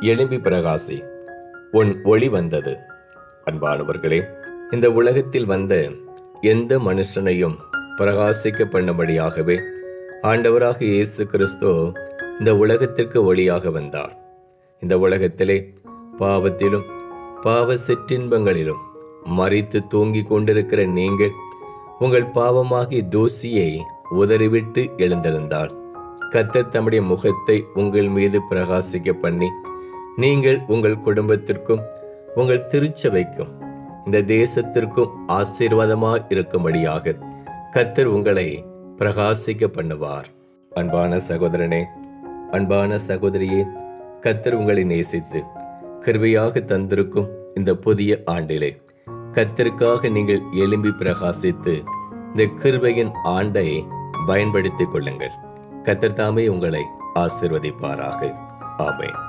எழும்பி பிரகாசி, உன் ஒளி வந்தது. அன்பானவர்களே, இந்த உலகத்தில் வந்த எந்த மனுஷனையும் பிரகாசிக்க பண்ணும்படியாகவே ஆண்டவராக இயேசு கிறிஸ்து இந்த உலகத்திற்கு ஒளியாக வந்தார். இந்த உலகத்திலே பாவத்திலும் பாவ சிற்றின்பங்களிலும் மரித்து தூங்கிக் கொண்டிருக்கிற நீங்கள் உங்கள் பாவமாகிய தூசியை உதறிவிட்டு எழுந்திருந்தால் கர்த்தர் தம்முடைய முகத்தை உங்கள் மீது பிரகாசிக்க பண்ணி நீங்கள் உங்கள் குடும்பத்திற்கும் உங்கள் திருச்சபைக்கும் இந்த தேசத்திற்கும் ஆசீர்வாதமாக இருக்கும்படியாக கர்த்தர் உங்களை பிரகாசிக்க பண்ணுவார். அன்பான சகோதரனே, அன்பான சகோதரியே, கர்த்தர் உங்களை நேசித்து கிருபையாக தந்திருக்கும் இந்த புதிய ஆண்டிலே கர்த்தருக்காக நீங்கள் எழும்பி பிரகாசித்து இந்த கிருபையின் ஆண்டை பயன்படுத்திக் கொள்ளுங்கள். கர்த்தர் தாமே உங்களை ஆசீர்வதிப்பாராக. ஆமென்.